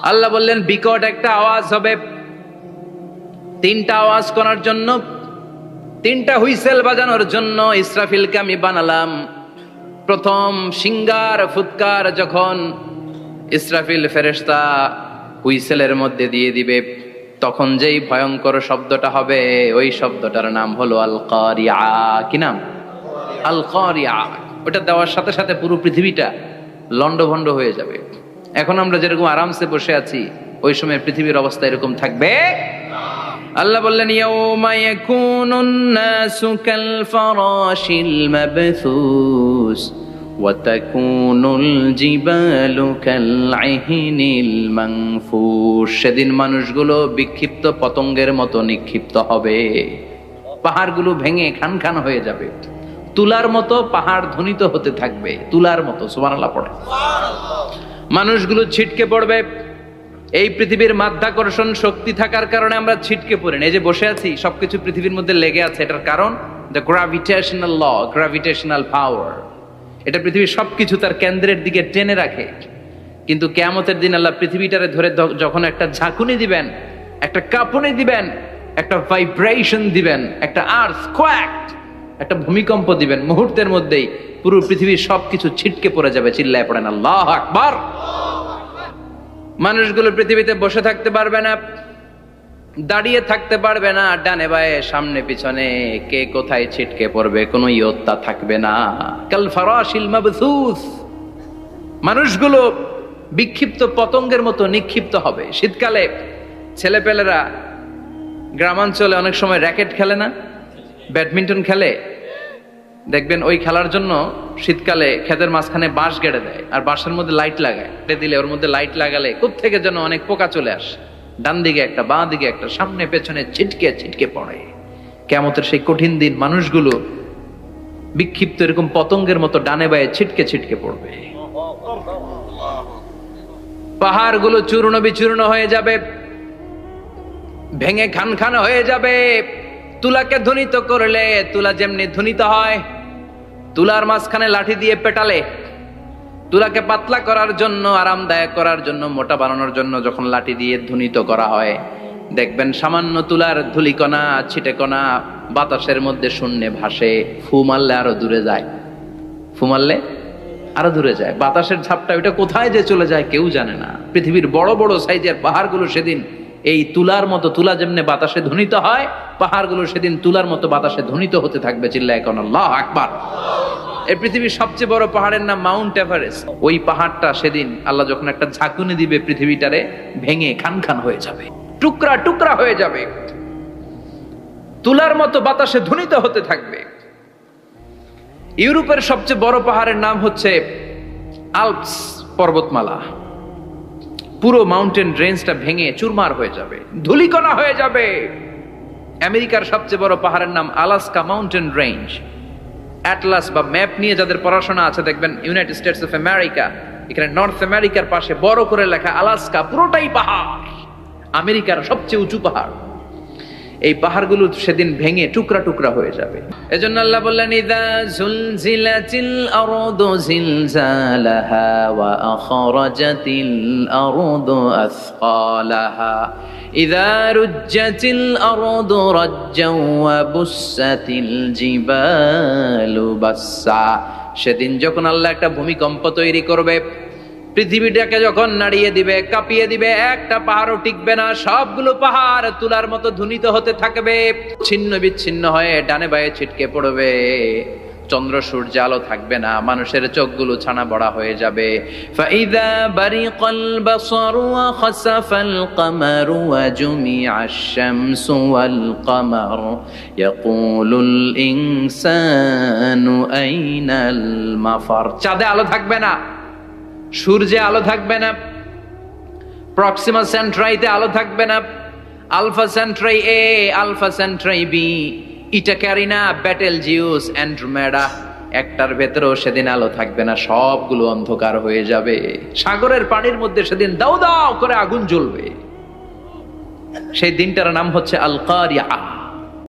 আল্লাহ বললেন বিকট একটা আওয়াজ হবে, তিনটা আওয়াজ করার জন্য, তিনটা হুইসেল বাজানোর জন্য ইসরাফিলকে আমি বানালাম। প্রথম সিঙ্গার ফুৎকার যখন ইসরাফিল ফেরেশতা হুইসেলের মধ্যে দিয়ে দিবে, তখন যেই ভয়ঙ্কর শব্দটা হবে, ওই শব্দটার নাম হলো আল কারিয়া। কি নাম? আল কারিয়া। ওটা দেওয়ার সাথে সাথে পুরো পৃথিবীটা লন্ডভন্ড হয়ে যাবে। এখন আমরা যেরকম আরামসে বসে আছি, ওই সময় পৃথিবীর অবস্থা এরকম থাকবে। আল্লাহ বললেন ইয়াউমা ইয়াকুনুন নাসু কাল ফারাশিল মাবথুস ওয়া তাকুনুল জিবালু কাল ইহনিল মানফুস। সেদিন মানুষগুলো বিক্ষিপ্ত পতঙ্গের মতো নিক্ষিপ্ত হবে, পাহাড়গুলো ভেঙে খান খান হয়ে যাবে, তুলার মতো পাহাড় ধ্বনিত হতে থাকবে, তুলার মতো। সুবহানাল্লাহ পড়ে। মানুষগুলো ছিটকে পড়বে। এই পৃথিবীর মাধ্যাকর্ষণ শক্তি থাকার কারণে আমরা ছিটকে পড়ি না। এই যে বসে আছি, সবকিছু পৃথিবীর মধ্যে লেগে আছে, এটার কারণ দ্য গ্র্যাভিটেশনাল ল, গ্র্যাভিটেশনাল পাওয়ার। এটা পৃথিবীর সবকিছু তার কেন্দ্রের দিকে টেনে রাখে। কিন্তু কিয়ামতের দিন আল্লাহ পৃথিবীটারে ধরে যখন একটা ঝাঁকুনি দিবেন, একটা কাঁপুনি দিবেন, একটা ভাইব্রেশন দিবেন, একটা আর্থকোয়াক, একটা ভূমিকম্প দিবেন, মুহূর্তের মধ্যেই পুরো পৃথিবীর সবকিছু ছিটকে পড়ে যাবে। চিল্লায় পড়েন আল্লাহু আকবার। মানুষগুলো পৃথিবীতে বসে থাকতে পারবে না, দাঁড়িয়ে থাকতে পারবে না, ডানে বায়ে সামনে পিছনে কে কোথায় ছিটকে পড়বে কোনো ইয়ত্তা থাকবে না। কাল ফারাশিল মাবথুস। মানুষগুলো বিক্ষিপ্ত পতঙ্গের মতো নিক্ষিপ্ত হবে। শীতকালে ছেলেপেলেরা গ্রামাঞ্চলে অনেক সময় র্যাকেট খেলে না, ব্যাডমিন্টন খেলে, দেখবেন ওই খেলার জন্য শীতকালে ক্ষেতের মাঝখানে বাঁশ গেড়ে দেয়, আর বাঁশের মধ্যে লাইট লাগায়। দিলে ওর মধ্যে লাইট লাগালে কোত্থেকে যেন অনেক পোকা চলে আসে, ডান দিকে একটা, বাঁ দিকে একটা, সামনে পেছনে ছিটকে ছিটকে পড়ে। কিয়ামতের সেই কঠিন দিন মানুষগুলো বিক্ষিপ্ত এরকম পতঙ্গের মতো ডানে বায়ে ছিটকে ছিটকে পড়বে। পাহাড়গুলো চূর্ণ বিচূর্ণ হয়ে যাবে, ভেঙে খান খান হয়ে যাবে। তুলাকে ধ্বনিত করলে তুলা যেমনি ধ্বনিত হয়, তুলার মাঝখানে লাঠি দিয়ে পেটালে, তুলাকে পাতলা করার জন্য, আরামদায়ক করার জন্য, মোটা বানানোর জন্য যখন লাঠি দিয়ে ধ্বনিত করা হয়, দেখবেন সামান্য তুলার ধুলিকণা, ছিটেকণা বাতাসের মধ্যে শূন্যে ভাসে। ফু মারলে আরো দূরে যায়, ফু মারলে আরো দূরে যায়। বাতাসের ঝাপটা ওইটা কোথায় যে চলে যায় কেউ জানে না। পৃথিবীর বড় বড় সাইজের পাহাড়গুলো সেদিন এই তুলার মতো, তুলা যেমনি বাতাসে ধ্বনিত হয়, পাহাড়গুলো সেদিন তুলার মতো বাতাসে ধ্বনিত হতে থাকবে। চিল্লায় কোন আল্লাহু আকবার। এই পৃথিবীর সবচেয়ে বড় পাহাড়ের নাম মাউন্ট এভারেস্ট। ওই পাহাড়টা সেদিন আল্লাহ যখন একটা ঝাঁকুনি দিবে, পৃথিবীটারে ভেঙে খান খান হয়ে যাবে, টুকরা টুকরা হয়ে যাবে, তুলার মতো বাতাসে ধ্বনিত হতে থাকবে। ইউরোপের সবচেয়ে বড় পাহাড়ের নাম হচ্ছে আল্পস পর্বতমালা। পুরো মাউন্টেন রেঞ্জটা ভেঙে চুরমার হয়ে যাবে, ধূলিকণা হয়ে যাবে। আমেরিকার সবচেয়ে বড় পাহাড়ের নাম আলাস্কা মাউন্টেন রেঞ্জ। অ্যাটলাস বা ম্যাপ নিয়ে যাদের পড়াশোনা আছে, দেখবেন ইউনাইটেড স্টেটস অফ আমেরিকা, এখানে নর্থ আমেরিকার পাশে বড় করে লেখা আলাস্কা, পুরোটাই পাহাড়, আমেরিকার সবচেয়ে উঁচু পাহাড়। এই পাহাড়গুলো সেদিন ভেঙে টুকরা টুকরা হয়ে যাবে। এজন্য আল্লাহ বললেন ইযা যুলজিলাতিল আরদু জিলজালাহা ওয়া আখরাজাতিল আরদু আসকালাহা ইযা রুজ্জাতিল আরদু রাজ্জাও ওয়া বুসাতিল জিবালু বাসসা। সেদিন যখন আল্লাহ একটা ভূমিকম্প তৈরি করবে, পৃথিবীটাকে যখন নাড়িয়ে দিবে, কাঁপিয়ে দিবে, একটা পাহাড়ও টিকবে না, সবগুলো পাহাড় তুলার মতো ধ্বনিত হতে থাকবে, ছিন্ন বিচ্ছিন্ন হয়ে ডানে বায়ে ছিটকে পড়বে। চন্দ্র সূর্য আলো থাকবে না, মানুষের চোখগুলো ছানা বড়া হয়ে যাবে। ফাইদা বারিকাল বাসারু ওয়া খাসাফাল কামারু ওয়া জুমিআশ শামসু ওয়াল কামার ইয়াকুলুল ইনসানু আইনাল মাফার। চাঁদে আলো থাকবে না, সূর্যে আলো থাকবে না, প্রক্সিমা সেন্ট্রাইতে আলো থাকবে না, আলফা সেন্ট্রাই এ, আলফা সেন্ট্রাই বি, ইটা ক্যারিনা, বেটেলজিউস, অ্যান্ড্রোমেডা, একটার ভেতরেও সেদিন আলো থাকবে না, সবগুলো অন্ধকার হয়ে যাবে। সাগরের পানির মধ্যে সেদিন দাউ দাউ করে আগুন জ্বলবে। সেই দিনটার নাম হচ্ছে আল কারিয়া।